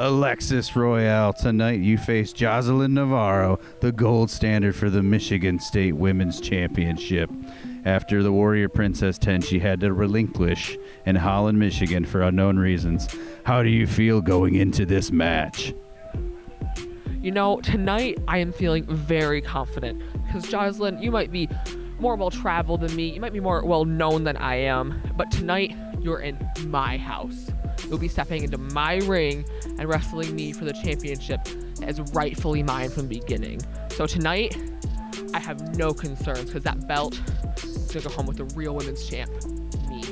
ALEXIS ROYALE. Tonight you face JOSELINE NAVARRO, the gold standard for the Michigan State Women's Championship. After the Warrior Princess 10, she had to relinquish in Holland, Michigan for unknown reasons. How do you feel going into this match? You know, tonight I am feeling very confident because JOSELINE, you might be more well-traveled than me. You might be more well-known than I am. But tonight, you're in my house. You'll be stepping into my ring and wrestling me for the championship that is rightfully mine from the beginning. So tonight, I have no concerns because that belt is going to go home with the real women's champ, me.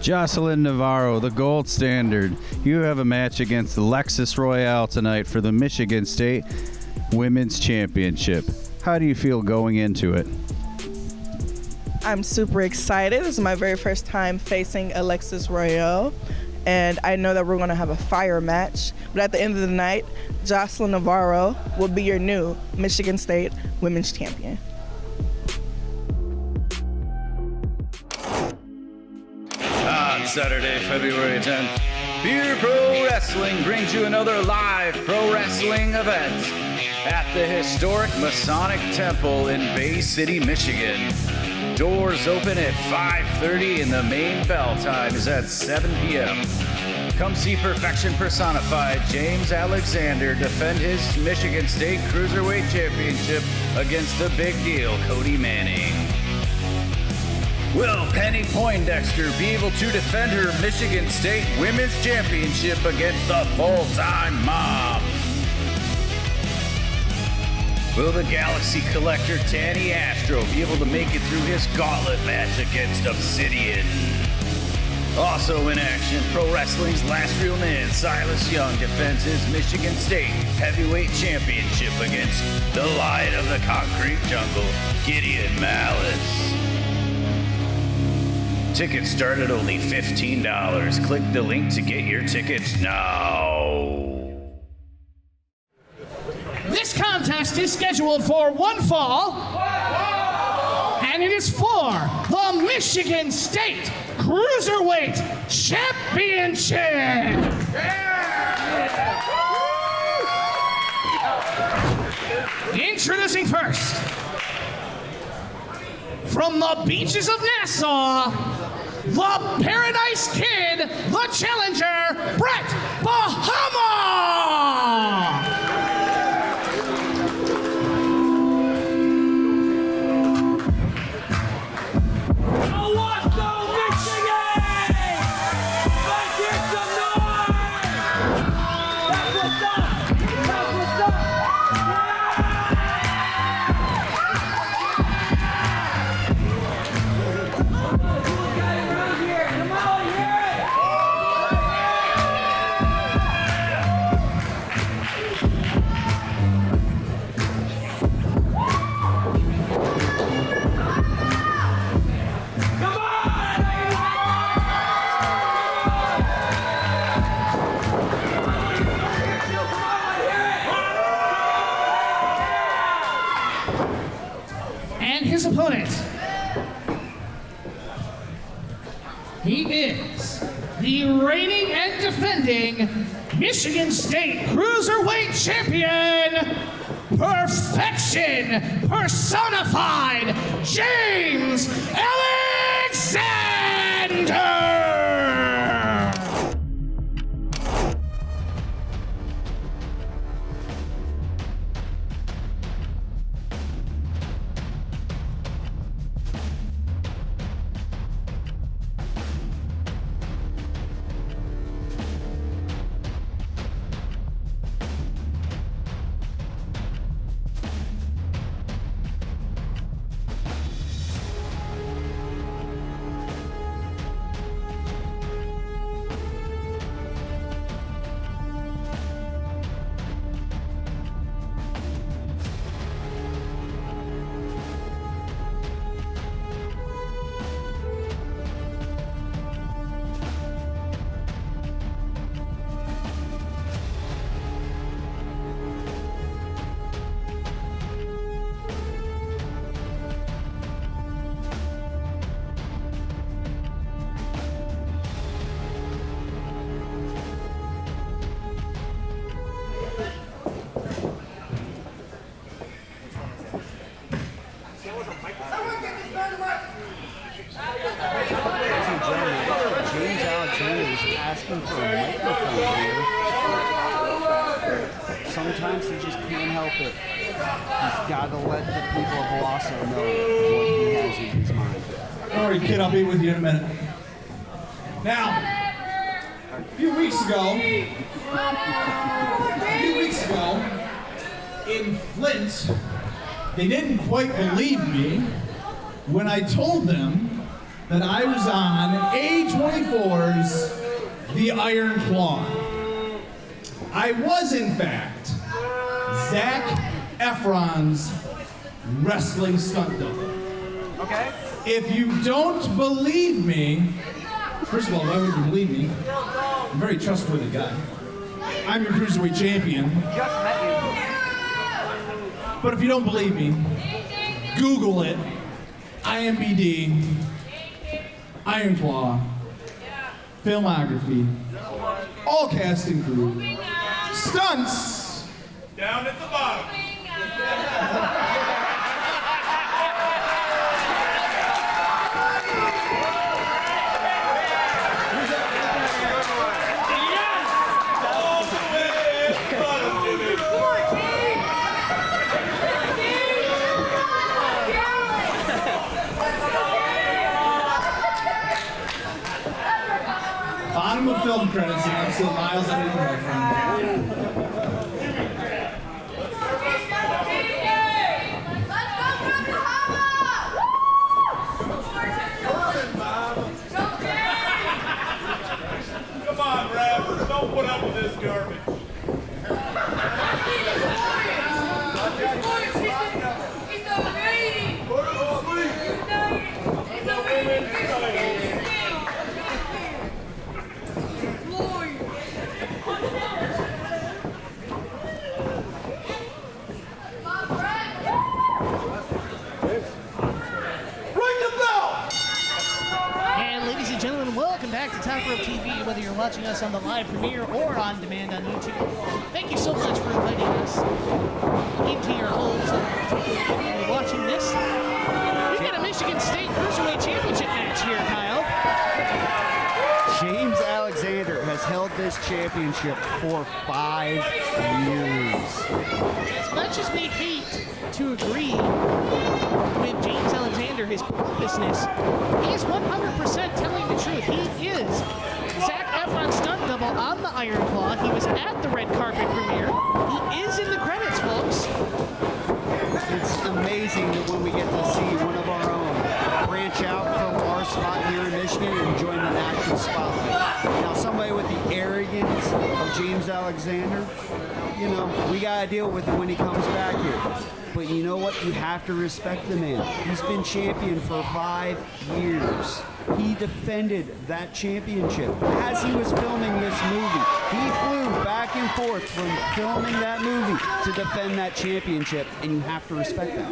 JOSELINE NAVARRO, the gold standard. You have a match against ALEXIS ROYALE tonight for the Michigan State Women's Championship. How do you feel going into it? I'm super excited. This is my very first time facing ALEXIS ROYALE, and I know that we're going to have a fire match. But at the end of the night, JOSELINE NAVARRO will be your new Michigan State Women's Champion. On Saturday, February 10th, Pure Pro Wrestling brings you another live pro wrestling event at the historic Masonic Temple in Bay City, Michigan. Doors open at 5:30 and the main bell time is at 7 p.m. Come see Perfection Personified James Alexander defend his Michigan State Cruiserweight Championship against the big deal Cody Manning. Will Penny Poindexter be able to defend her Michigan State Women's Championship against the full-time mom? Will the Galaxy Collector Tanny Astro be able to make it through his gauntlet match against Obsidian? Also in action, pro wrestling's last real man, Silas Young, defends his Michigan State Heavyweight Championship against the Lion of the Concrete Jungle, Gideon Malice. Tickets start at only $15. Click the link to get your tickets now. This contest is scheduled for one fall, and it is for the Michigan State Cruiserweight Championship. Introducing first, from the beaches of Nassau, the Paradise Kid, the challenger, Brett Bahama! His opponent, he is the reigning and defending Michigan State Cruiserweight Champion, Perfection Personified, James Alexander! sometimes he just can't help it. He's got to let the people of Owosso know what he has in his mind. All right, kid, I'll be with you in a minute. Now, a few weeks ago, in Flint, they didn't quite believe me when I told them that I was on A24's The Iron Claw. I was, in fact, Zac Efron's wrestling stunt double. Okay. If you don't believe me, first of all, why would you believe me? I'm a very trustworthy guy. I'm your Cruiserweight champion. Just met you. But if you don't believe me, Google it. IMBD, Iron Claw, filmography, all cast and crew, stunts. Down at the bottom. Bottom of film credits, and I'm still miles ahead of my friend. Come on, Raph. Don't put up with this garbage. Back to Top Rope TV, whether you're watching us on the live premiere or on demand on YouTube. Thank you so much for inviting us into your homes and particularly watching this. We've got a Michigan State Cruiserweight Championship match here, Kyle. James Alexander has held this championship for 5 years. As much as we hate to agree with James Alexander, his pompousness, he is 100% telling the truth. He is Zac Efron's stunt double on the Iron Claw. He was at the red carpet premiere. He is in the credits, folks. It's amazing that when we get to see one of our own branch out from our spot here in Michigan and join the national spotlight. Now, somebody with the arrogance of James Alexander, you know, we got to deal with it when he comes back here. But you know what? You have to respect the man. He's been champion for 5 years. He defended that championship as he was filming this movie. He flew back and forth from filming that movie to defend that championship, and you have to respect that.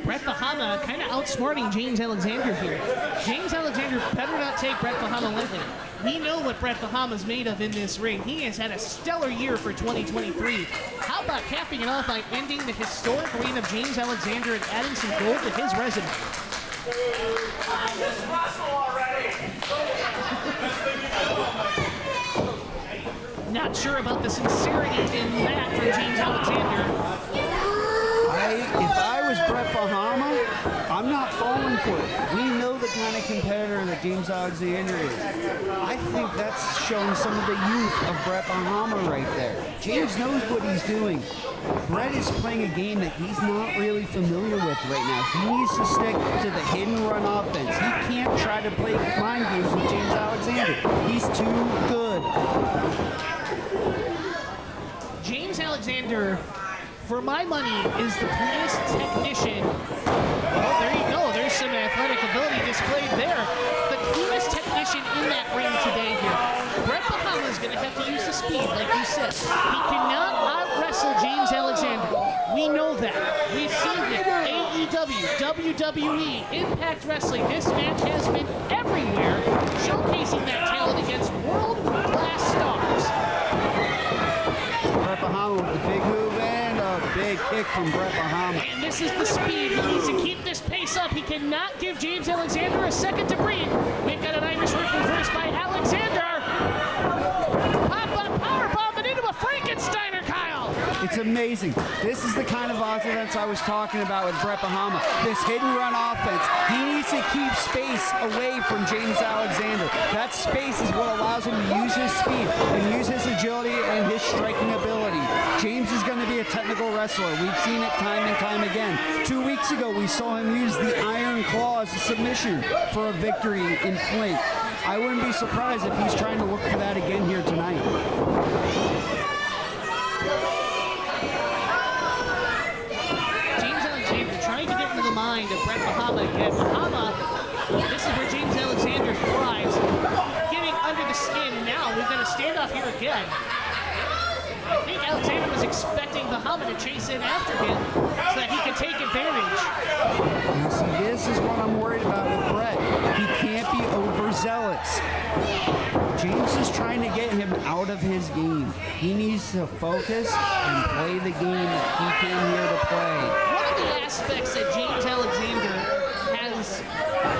Brett Bahama kind of outsmarting James Alexander here. James Alexander better not take Brett Bahama lightly. We know what Brett Bahama's made of in this ring. He has had a stellar year for 2023. How about capping it off by ending the historic reign of James Alexander and adding some gold to his resume? Just wrestle already. Not sure about the sincerity in that from James Alexander. If I was Brett Bahama, I'm not falling for it. We know the kind of competitor that James Alexander is. I think that's showing some of the youth of Brett Bahama right there. James knows what he's doing. Brett is playing a game that he's not really familiar with right now. He needs to stick to the hidden run offense. He can't try to play mind games with James Alexander. He's too good. James Alexander, for my money, is the cleanest technician. Oh, there you go. There's some athletic ability displayed there. The cleanest technician in that ring today here. Brett Bahama is going to have to use the speed, like you said. He cannot out-wrestle James Alexander. We know that. We've seen it. AEW, WWE, Impact Wrestling. This man has been everywhere, showcasing that talent against world-class stars. Brett Bahama with the big move and a big kick from Brett Bahama. And this is the speed. He needs to keep this pace up. He cannot give James Alexander a second to breathe. We've got an Irish whip reverse by Alexander. Pop-up powerbomb and into a Frankensteiner, Kyle. It's amazing. This is the kind of offense I was talking about with Brett Bahama. This hit and run offense. He needs to keep space away from James Alexander. That space is what allows him to use his speed and use his agility and his striking ability. James is going to be a technical wrestler. We've seen it time and time again. 2 weeks ago, we saw him use the Iron Claw as a submission for a victory in Flint. I wouldn't be surprised if he's trying to look for that again here tonight. James Alexander trying to get into the mind of Brett Bahama again. Bahama, this is where James Alexander thrives. Getting under the skin, and now we've got a standoff here again. I think Alexander was expecting Bahama to chase in after him so that he could take advantage. Now see, this is what I'm worried about with Brett. He can't be overzealous. James is trying to get him out of his game. He needs to focus and play the game that he came here to play. One of the aspects that James Alexander has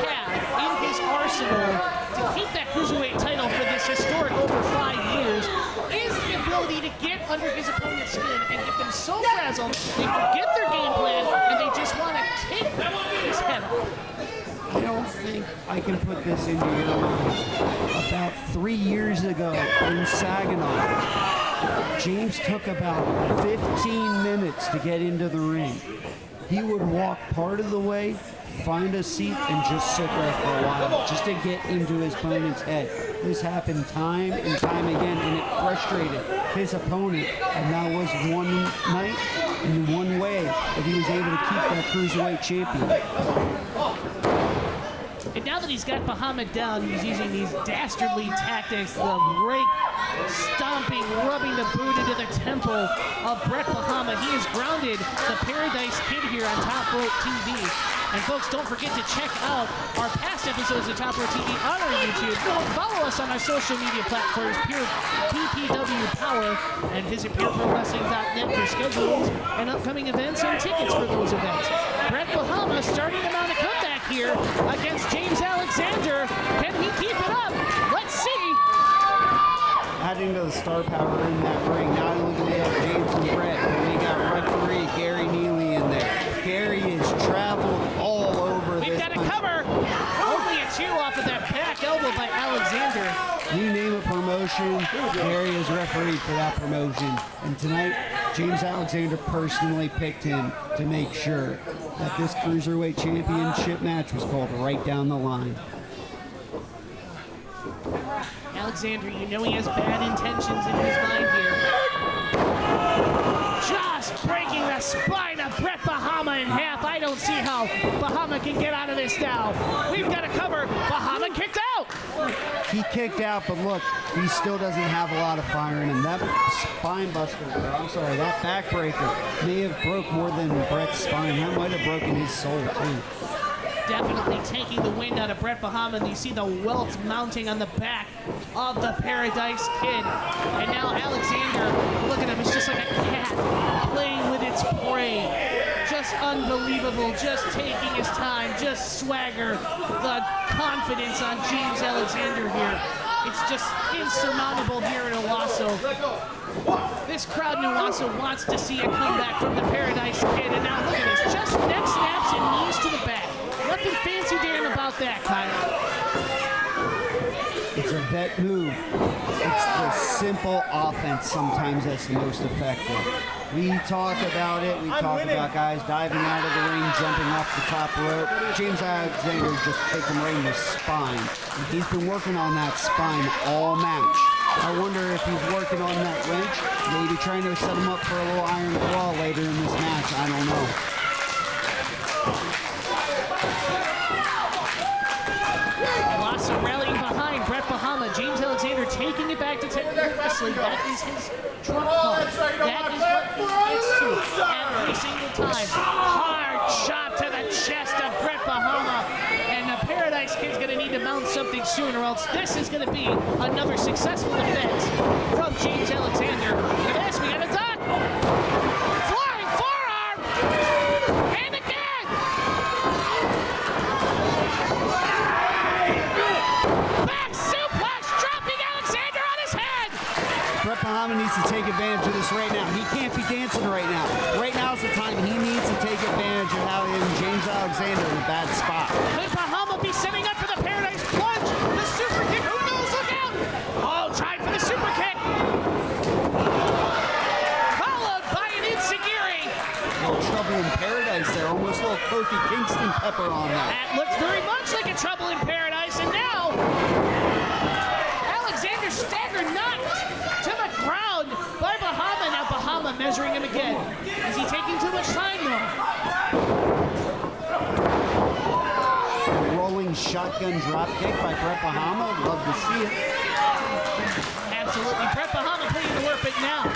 had in his arsenal to keep that Cruiserweight title for this historic over 5 years is the ability to get under his opponent's skin and get them so frazzled they forget their game plan and they just want to take his head off. I don't think I can put this into your mind. About 3 years ago in Saginaw, James took about 15 minutes to get into the ring. He would walk part of the way, find a seat, and just sit there for a while, just to get into his opponent's head. This happened time and time again, and it frustrated his opponent. And that was one night and one way that he was able to keep that Cruiserweight champion. And now that he's got Bahama down, he's using these dastardly tactics, the rake, stomping, rubbing the boot into the temple of Brett Bahama. He has grounded the Paradise Kid here on Top Rope TV. And folks, don't forget to check out our past episodes of Top Rope TV on our YouTube. Follow us on our social media platforms, Pure PPW Power, and visit PureProWrestling.net for schedules and upcoming events and tickets for those events. Brett Bahama starting to mount a comeback here against James Alexander. Can he keep it up? Let's see. Adding to the star power in that ring, not only do we have James and Brett, but we got referee Gary Neely in there. Gary has traveled all over We've this. got a cover. Only a 2 off of that back elbow by Alexander. You name a promotion, Gary is referee for that promotion. And tonight, James Alexander personally picked him to make sure that this Cruiserweight Championship match was called right down the line. Alexander, you know he has bad intentions in his mind here. Just breaking the spine of Brett Bahama in half. I don't see how Bahama can get out of this now. We've got a cover. Bahama kicked out. He kicked out, but look, he still doesn't have a lot of fire in him. That spine buster, that backbreaker may have broke more than Brett's spine. That might have broken his soul too. Definitely taking the wind out of Brett Bahama, and you see the welts mounting on the back of the Paradise Kid. And now Alexander, look at him, it's just like a cat playing with its prey. Just unbelievable, just taking his time, just swagger, the confidence on James Alexander here. It's just insurmountable here in Owosso. This crowd in Owosso wants to see a comeback from the Paradise Kid, and now look at this, just neck snaps and knees to the back. Nothing fancy Dan about that, Kyle. It's a vet move. It's the simple offense sometimes that's the most effective. We talk about it. We talk about guys diving out of the ring, jumping off the top rope. James Alexander just kicked him right in the spine. And he's been working on that spine all match. I wonder if he's working on that wrench, maybe trying to set him up for a little iron claw later in this match. I don't know. Owosso rallying behind Brett Bahama. James Alexander taking it back to technical wrestling. That is his trump card. That is what he gets to every single time. Hard shot to the chest of Brett Bahama. And the Paradise Kid's going to need to mount something soon, or else this is going to be another successful defense from James Alexander. Look at this. We got a duck. Flying forearm. And again. Back suplex, dropping Alexander on his head. Brett Bahama needs to take advantage advantage of this right now. He can't be dancing right now. Right now is the time he needs to take advantage of how James Alexander in a bad spot. Could Bahama be setting up for the Paradise Plunge? The super kick, who knows? Look out! Oh, tried for the super kick. Followed by an enziguri. No trouble in paradise there. Almost a little Kofi Kingston pepper on that. That looks very much like a trouble in paradise, and now Alexander staggered knocked to the ground by Bahama. Now Bahama measuring him again. Is he taking too much time though? Rolling shotgun drop kick by Brett Bahama. Love to see it. Absolutely. Brett Bahama putting the work, but now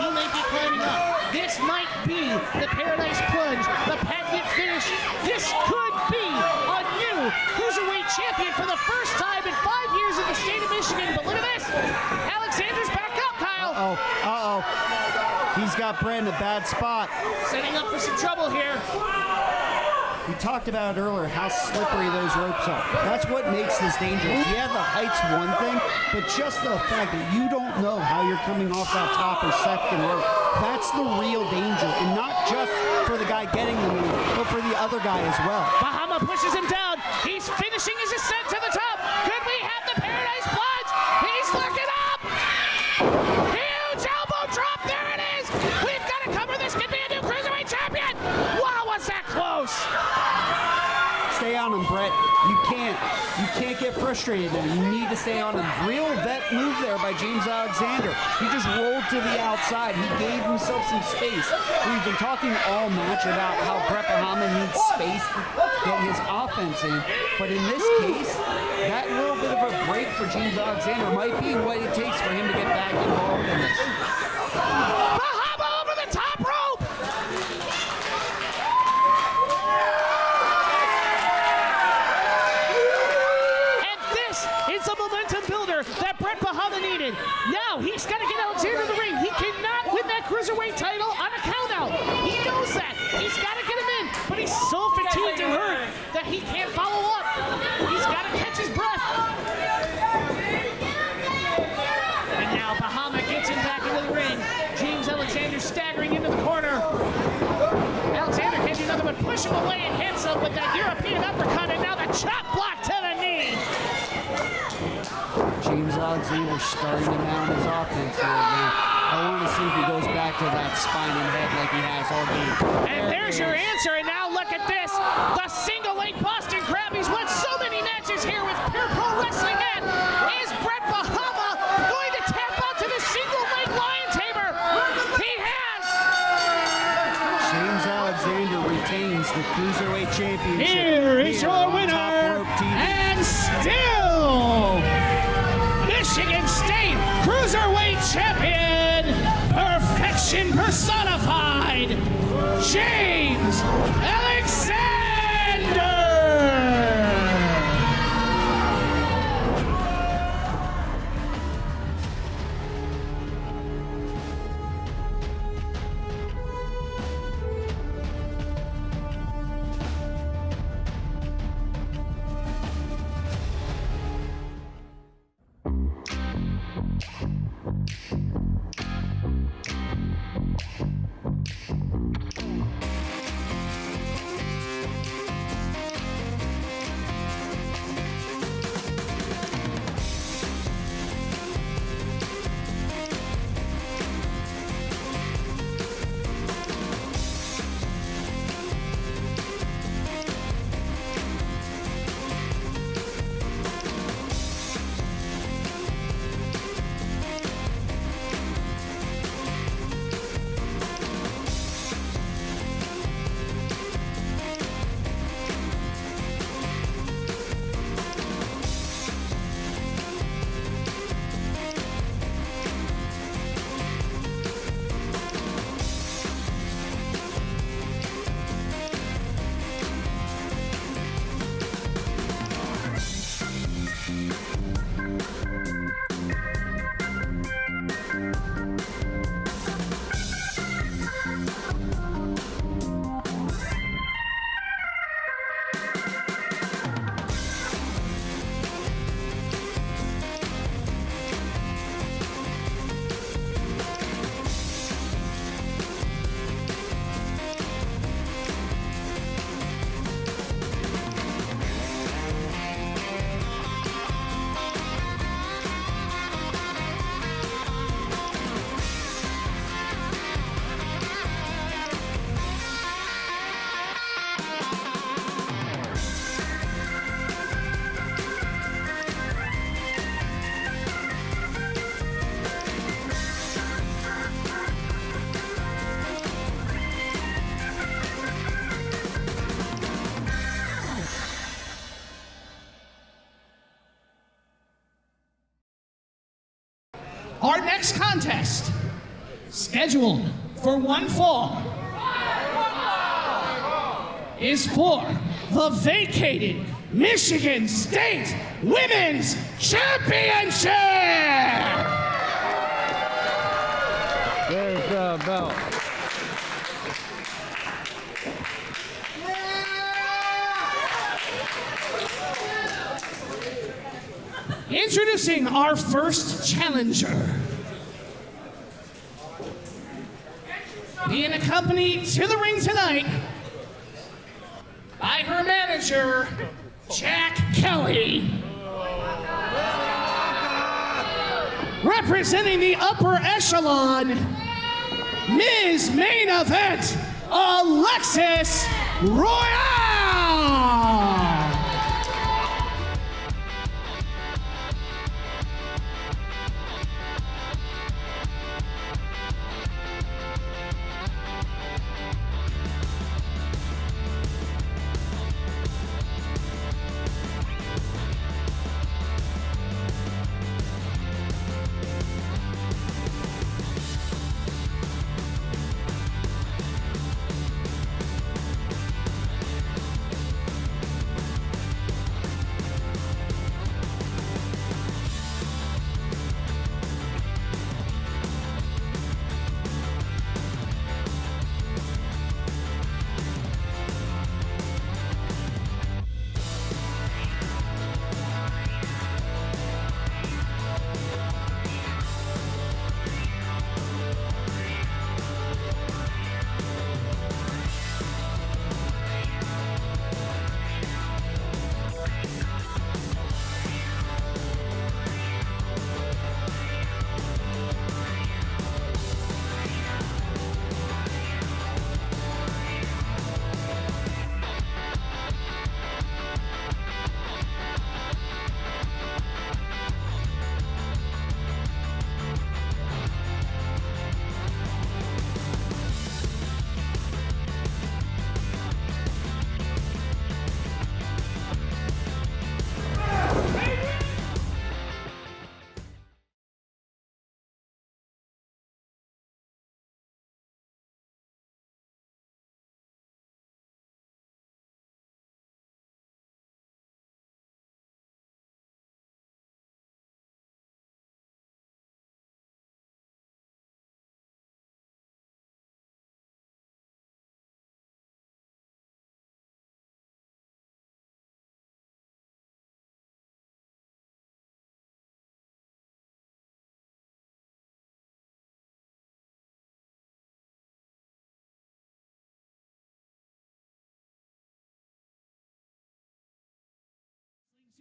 he may be climbing up. This might be the Paradise Plunge, the pageant finish. This could be a new Cruiserweight champion for the first time in 5 years in the state of Michigan. But look at this. Alexander's back up, Kyle. He's got Brett in a bad spot. Setting up for some trouble here. We talked about it earlier, how slippery those ropes are. That's what makes this dangerous. Yeah, the height's one thing, but just the fact that you don't know how you're coming off that top or second rope, that's the real danger. And not just for the guy getting the move, but for the other guy as well. Bahama pushes him down. He's finishing his ascent to the top. Could we have the Paradise Plunge? He's looking up. Huge elbow drop. There it is. We've got to cover this. Could be a new Cruiserweight champion. Wow, was that close? Stay on him, Brett. You can't get frustrated now. You need to stay on him. Real vet move there by James Alexander. He just rolled to the outside. He gave himself some space. We've been talking all match about how Brett Bahama needs space to get his offense in. But in this case, that little bit of a break for James Alexander might be what it takes for him to get back involved in this. Bahama over the top rope. It's a momentum builder that Brett Bahama needed. Now he's got to get Alexander in the ring. He cannot win that Cruiserweight title on a countout. He knows that. He's got to get him in, but he's so fatigued and hurt that he can't follow up. He's got to catch his breath. And now Bahama gets him back into the ring. James Alexander staggering into the corner. Alexander can't do nothing but push him away and hits him with that European uppercut, and now the chop block to the knee. James Alexander starting to mount his offense here again. I want to see if he goes back to that spine and head like he has all game. And there's your answer, and now look at this. The single leg Boston Crab. He's won so many matches here with Pure Pro Wrestling Net. Is Brett Bahama going to tap out to the single leg lion tamer? He has. James Alexander retains the Cruiserweight Championship. Here is your on winner, Top Rope TV. and still Michigan State Cruiserweight Champion, perfection personified, James Alexander. Our next contest, scheduled for one fall, is for the vacated Michigan State Women's Championship! There's the belt. Introducing our first challenger. Being accompanied to the ring tonight by her manager, Jack Kelly. Representing the upper echelon, Ms. Main Event, ALEXIS ROYALE.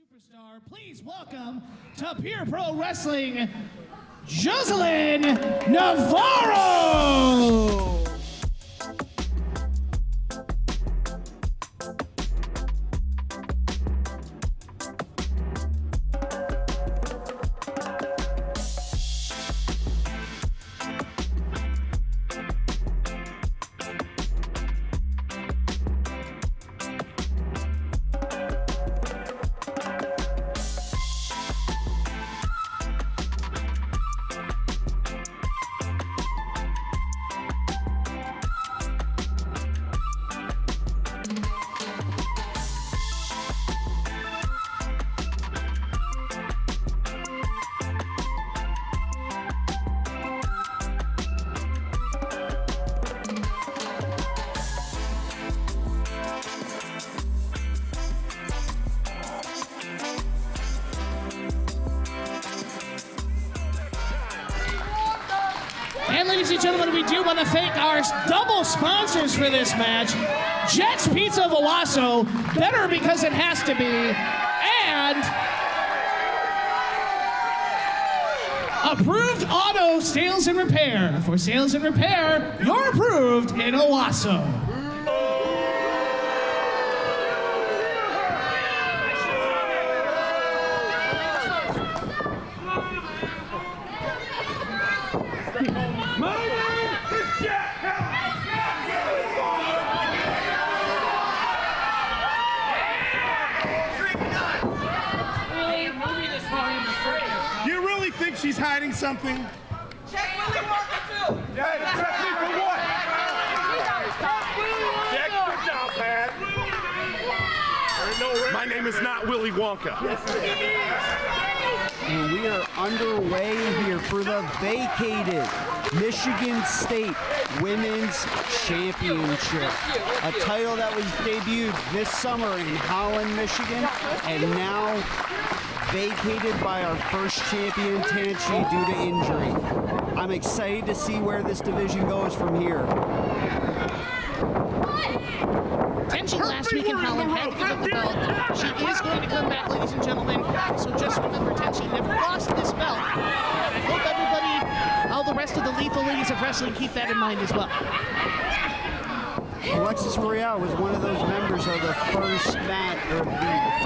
Superstar, please welcome to Pure Pro Wrestling, JOSELINE Navarro! And ladies and gentlemen, we do want to thank our double sponsors for this match. Jet's Pizza of Owosso, better because it has to be, and Approved Auto Sales and Repair. For sales and repair, you're approved in Owosso. she's hiding something. Check Willy Wonka too. Yeah, check me for what? Check, good job, Pat. My name is not Willy Wonka. And we are underway here for the vacated Michigan State Women's Championship. A title that was debuted this summer in Holland, Michigan, and now vacated by our first champion, Tanchi, due to injury. I'm excited to see where this division goes from here. Tanchi last week in Holland had to give up the belt. She is going to come back, ladies and gentlemen. So just remember, Tanchi never lost this belt. And I hope everybody, all the rest of the lethal ladies of wrestling, keep that in mind as well. Alexis Royale was one of those members of the first match, or the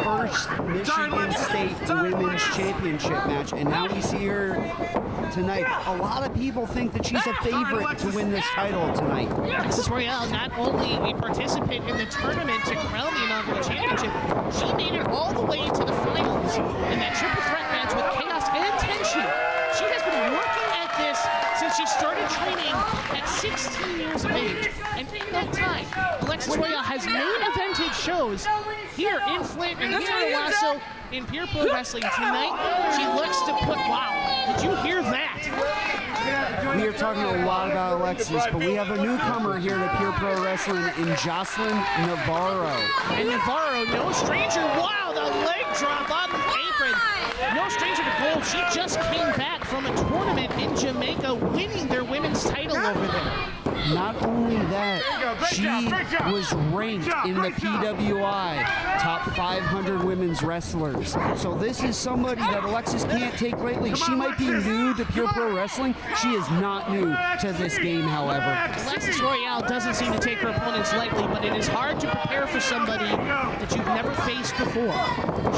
first Michigan State Women's Championship match, and now we see her tonight. A lot of people think that she's a favorite to win this title tonight. Alexis Royale not only a participant in the tournament to crown the inaugural championship, she made it all the way to the finals in that triple threat match with Chaos and Tenchi. She has been working at this since she started training at 16 years of age. And in that time, Alexis Royale has main evented shows here in Flint and here in Owosso in Pure Pro Wrestling. Tonight, she looks to put, wow, did you hear that? We are talking a lot about Alexis, but we have a newcomer here to Pure Pro Wrestling in JOSELINE Navarro. And Navarro, no stranger, wow, the leg drop on the apron. No stranger to gold. She just came back from a tournament in Jamaica, winning their women's title over there. Not only that, she was ranked in the PWI top 500 women's wrestlers. So this is somebody that Alexis can't take lightly. She might be new to Pure Pro Wrestling. She is not new to this game, however. Alexis Royale doesn't seem to take her opponents lightly, but it is hard to prepare for somebody that you've never faced before.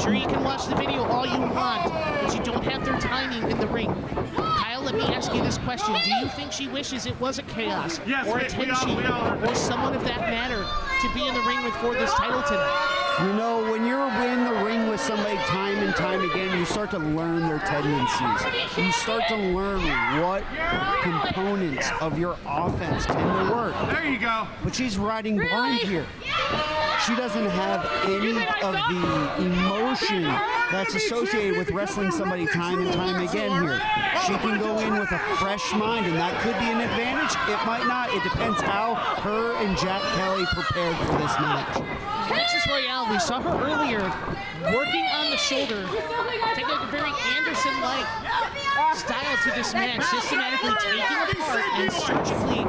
Sure, you can watch the video all you want, but you don't have their timing in the ring. Kyle, let me ask you this question. Do you think she wishes it was a Chaos or a Tenchi or someone of that matter to be in the ring with for this title tonight? You know, when you're in the ring with somebody time and time again, you start to learn their tendencies. You start to learn what components of your offense tend to work. There you go. But she's riding blind here. She doesn't have any of the emotion that's associated with wrestling somebody time and time again here. She can go in with a fresh mind, and that could be an advantage. It might not. It depends how her and Jack Kelly prepared for this match. Alexis Royale, we saw her earlier working on the shoulder, taking a very Anderson-like style to this match, systematically taking it apart and surgically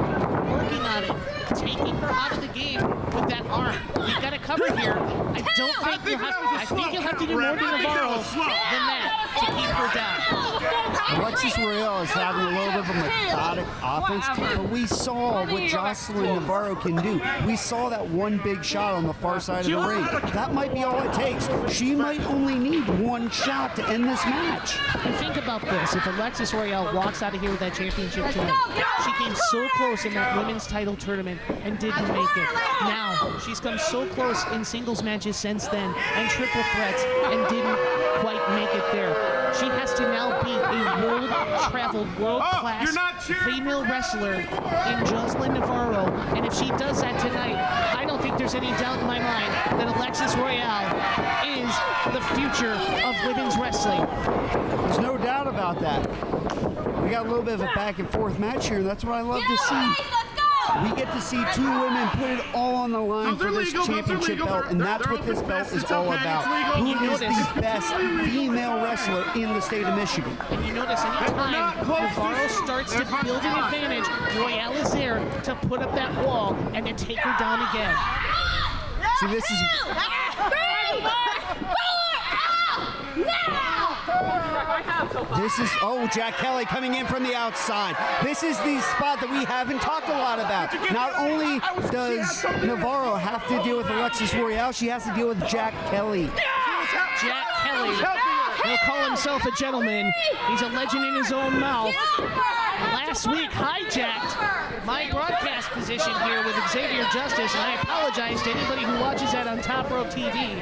working on it, taking her out of the game with that arm. We've got to cover here. I think you'll have to do more to Navarro than that to keep her down. Alexis Royale is having a little bit of a methodic offense, but we saw what JOSELINE Navarro can do. We saw that one big shot on the far side of the ring. That might be all it takes. She might only need one shot to end this match. And think about this. If Alexis Royale walks out of here with that championship tonight, she came so close in that women's title tournament and didn't make it. Now, she's come so close in singles matches since then and triple threats and didn't quite make it there. She has to now be a world-traveled, world-class female wrestler in JOSELINE Navarro. And if she does that tonight, I don't think there's any doubt in my mind that Alexis Royale is the future of women's wrestling. There's no doubt about that. We got a little bit of a back and forth match here, and that's what I love to see. We get to see two women put it all on the line for this championship belt, and that's what this belt is all about. Who is the best female wrestler in the state of Michigan? And you notice anytime Navarro starts to build an advantage, Royale is there to put up that wall and to take her down again. See, this is... oh, Jack Kelly coming in from the outside. This is the spot that we haven't talked a lot about. Not only does Navarro have to deal with Alexis Royale, she has to deal with Jack Kelly. Jack Kelly, he'll call himself a gentleman. He's a legend in his own mouth. Last week hijacked my broadcast position here with Xavier Justice, and I apologize to anybody who watches that on Top Rope TV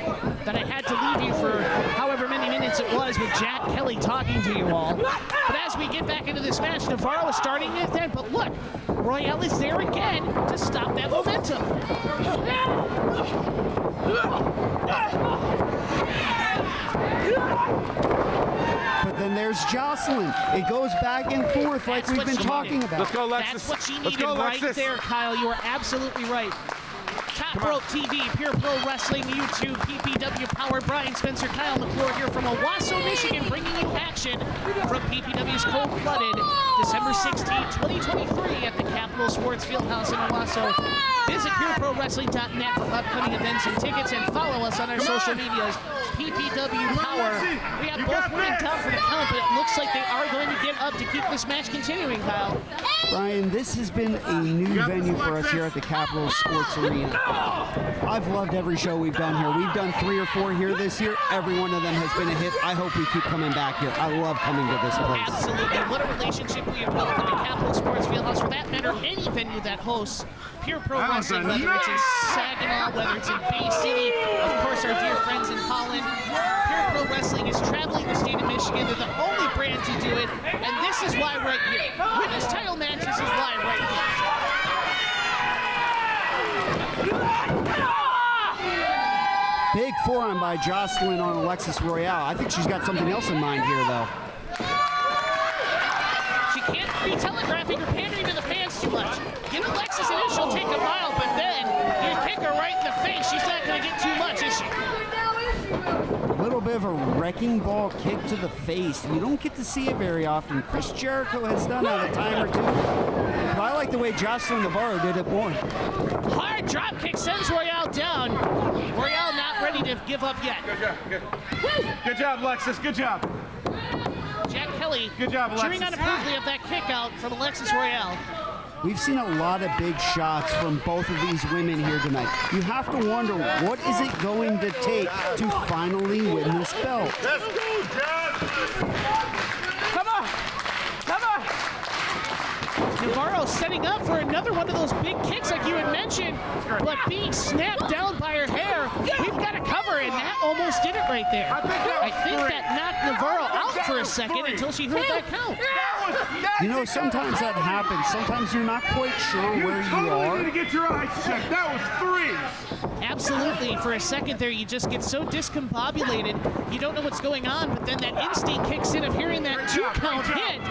that I had to leave you for however many minutes it was with Jack Kelly talking to you all. But as we get back into this match. Navarro is starting it then, but look, Royale is there again to stop that momentum. But then there's Jocelyn. It goes back and forth like we've been talking about. Let's go, Alexis. That's what she Let's needed go, right Alexis. there, Kyle. You are absolutely right. Top Rope TV, Pure Pro Wrestling, YouTube, PPW Power, Brian Spencer, Kyle McClure here from Owosso, Michigan, bringing you action from PPW's Cold-Blooded, December 16, 2023 at the Capitol Sports Fieldhouse in Owosso. Visit pureprowrestling.net for upcoming events and tickets, and follow us on our social medias, PPW Power. We have both winning down for the count, but it looks like they are going to get up to keep this match continuing, Kyle. Brian, this has been a new venue for us here at the Capitol Sports Arena. I've loved every show we've done here. We've done 3 or 4 here this year. Every one of them has been a hit. I hope we keep coming back here. I love coming to this place. Absolutely. What a relationship we have built with the Capitol Sports Fieldhouse. For that matter, any venue that hosts Pure Pro Wrestling, whether it's in Saginaw, whether it's in Bay City, of course our dear friends in Holland. Pure Pro Wrestling is traveling the state of Michigan. They're the only brand to do it, and this is why right here. Women's title matches is why right here. Big forearm by Jocelyn on Alexis Royale. I think she's got something else in mind here, though. She can't be telegraphing or pandering to the fans too much. Give Alexis and she'll take a mile, but then you kick her right in the face. She's not going to get too much, is she? A little bit of a wrecking ball kick to the face. You don't get to see it very often. Chris Jericho has done that a time or two. But I like the way Jocelyn Navarro did it more. Hard drop kick sends Royale down. Royale not ready to give up yet. Good job, Alexis. Good job. Jack Kelly Good job, Alexis. cheering unapprovingly of that kick out from Alexis Royale. We've seen a lot of big shots from both of these women here tonight. You have to wonder, what is it going to take to finally win this belt? Let's go, John. Come on! Come on! Navarro setting up for another one of those big kicks like you had mentioned, but being snapped down by her hair. We've got to cover, and that almost did it right there. I think that knocked Navarro out for a second until she heard that count. You know, sometimes that happens. Sometimes you're not quite sure where you Totally are. need to get your eyes checked. That was 3. Absolutely. For a second there, you just get so discombobulated. You don't know what's going on, but then that instinct kicks in of hearing that 2 count hit,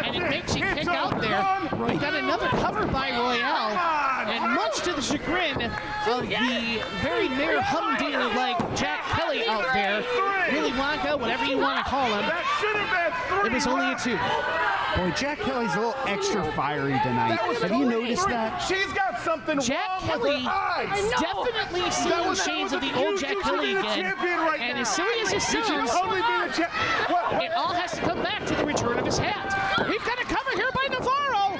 and it makes you kick out there. We've got another cover by Royale, and much to the chagrin of the very Mayor Humdinger like Jack Kelly out there, Willy Wonka, whatever you want to call him, That should have been 3. it was only a 2. Boy, Jack Kelly's a little extra fiery tonight. Have you noticed that? She's got something Jack wrong Kelly with her eyes. definitely seeing shades of the old Jack Kelly again, and as silly as it sounds, Totally be the it all has to come back to the return of his hat. We've got a cover here by Navarro.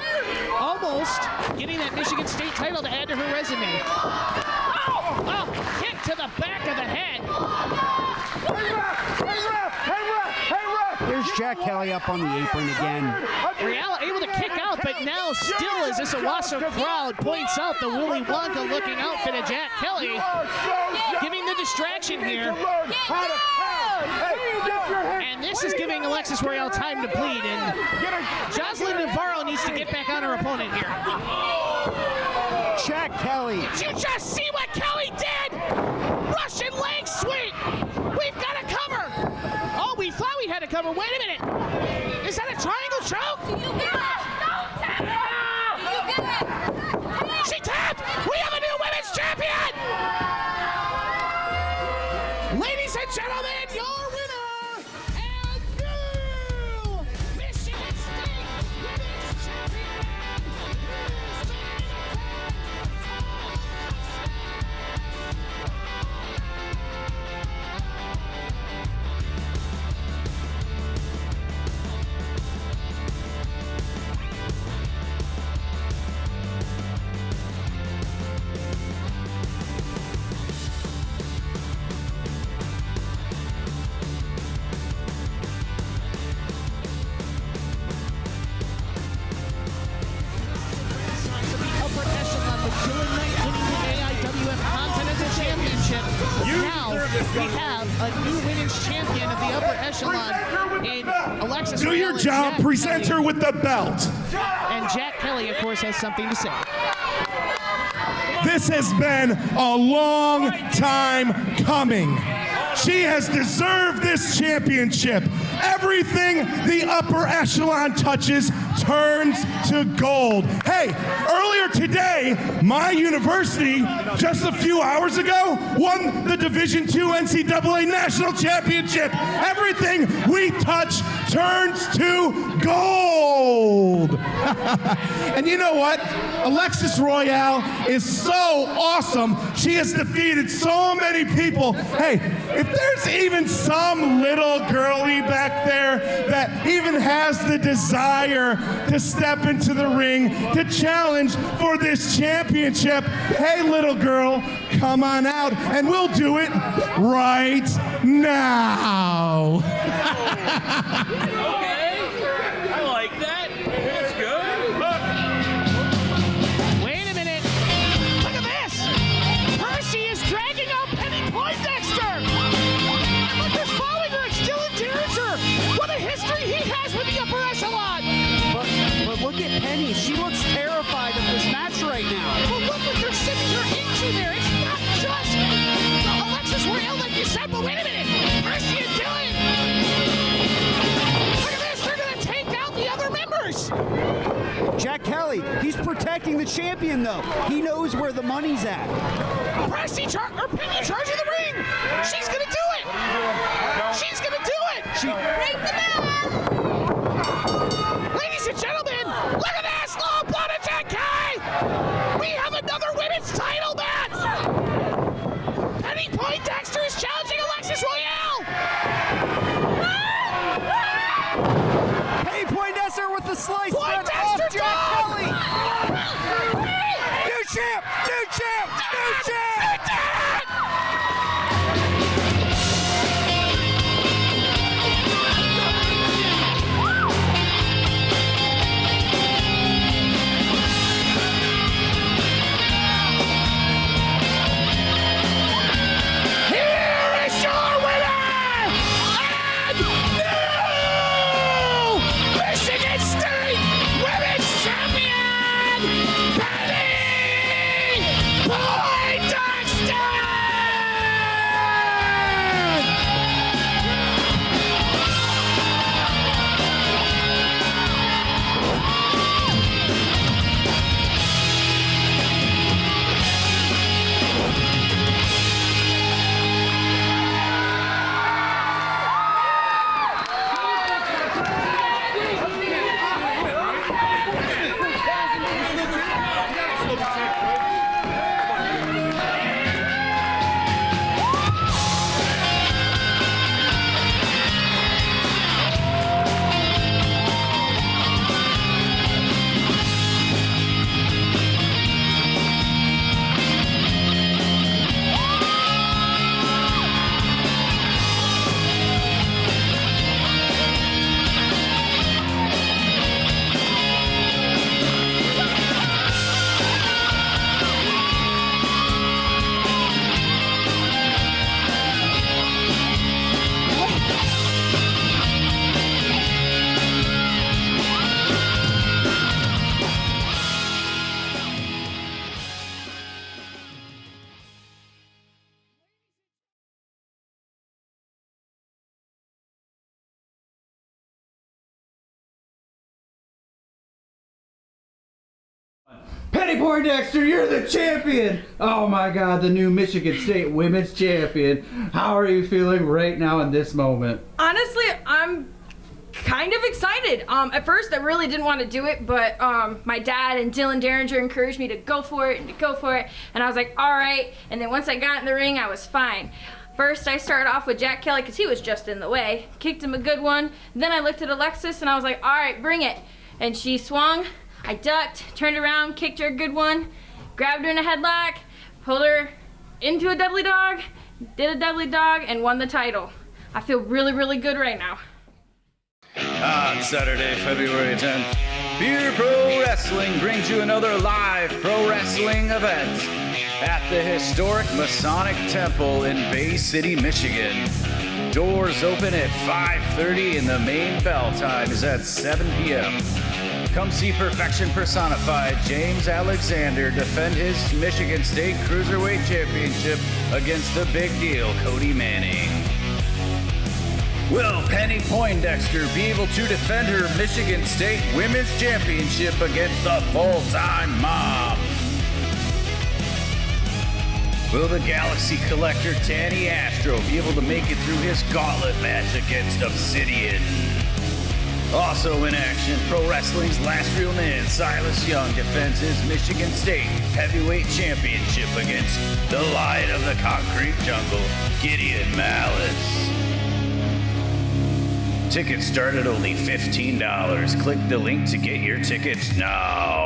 Almost getting that Michigan State title to add to her resume. Oh, kick to the back of the head. There's Jack Kelly up on the apron again. Royale able to kick out, but now still as this Owosso crowd points out the Willy Wonka looking outfit of Jack Kelly, giving the distraction here. And this is giving Alexis Royale time to bleed, and Jocelyn Navarro needs to get back on her opponent here. Jack Kelly. Did you just see what Kelly did? Russian leg sweep. We've got a cover. Oh, we thought we had a cover. Wait a minute. Is that a triangle choke? You get it! Don't tap it! You get it! She tapped. We have a new women's champion. Ladies and gentlemen, your winner and new Michigan State women's champion is We have a new women's champion of the upper echelon in Alexis Do Royale your and job, Jack present her Kelly. with the belt. And Jack Kelly, of course, has something to say. This has been a long time coming. She has deserved this championship. Everything the upper echelon touches turns to gold. Hey, earlier today, my university, just a few hours ago, won the Division II NCAA National Championship. Everything we touch turns to gold. And you know what? Alexis Royale is so awesome. She has defeated so many people. Hey, if there's even some little girlie back there that even has the desire to step into the ring to challenge for this championship, hey, little girl, come on out and we'll do it right now. Okay. I like that. That's good. Wait a minute. Look at this. Percy is dragging out Penny Poindexter. And look, they're following her. It's still in danger. What a history he has with the upper echelon. But look at Penny. She looks terrified of this match right now. But look what they're sending her into there. It's not just Alexis Royale, like you said, but wait a minute. Percy and Dylan. Look at this. They're going to take out the other members. Jack Kelly, he's protecting the champion, though. He knows where the money's at. Percy Penny charging the ring. She's going to do it. She's going to do it. Break the bell! Ladies and gentlemen, look at this! Oh, blood and Jack Kelly! We have another women's title match! Penny Poindexter is challenging Alexis Royale! Hey, Poindexter with the slice bread off Poindexter Jack dog! Kelly. New champ! New champ! New champ! Here is your winner! And new Michigan State Women's Champion, Penny Poindexter! Penny Poindexter, you're the champion! Oh my God, the new Michigan State Women's Champion. How are you feeling right now in this moment? Honestly, I'm kind of excited. At first, I really didn't want to do it, but my dad and Dylan Derringer encouraged me to go for it, and I was like, all right. And then once I got in the ring, I was fine. First, I started off with Jack Kelly because he was just in the way. Kicked him a good one. Then I looked at Alexis and I was like, all right, bring it. And she swung. I ducked, turned around, kicked her a good one, grabbed her in a headlock, pulled her into a Dudley Dog, did a Dudley Dog, and won the title. I feel really, really good right now. On Saturday, February 10th, Beer Pro Wrestling brings you another live pro wrestling event at the historic Masonic Temple in Bay City, Michigan. Doors open at 5:30 and the main bell time is at 7 p.m. Come see Perfection Personified James Alexander defend his Michigan State Cruiserweight Championship against the big deal Cody Manning. Will Penny Poindexter be able to defend her Michigan State Women's Championship against the full-time mom? Will the Galaxy Collector Tanny Astro be able to make it through his gauntlet match against Obsidian? Also in action, pro wrestling's last real man, Silas Young, defends his Michigan State Heavyweight Championship against the Lion of the Concrete Jungle, Gideon Malice. Tickets start at only $15. Click the link to get your tickets now.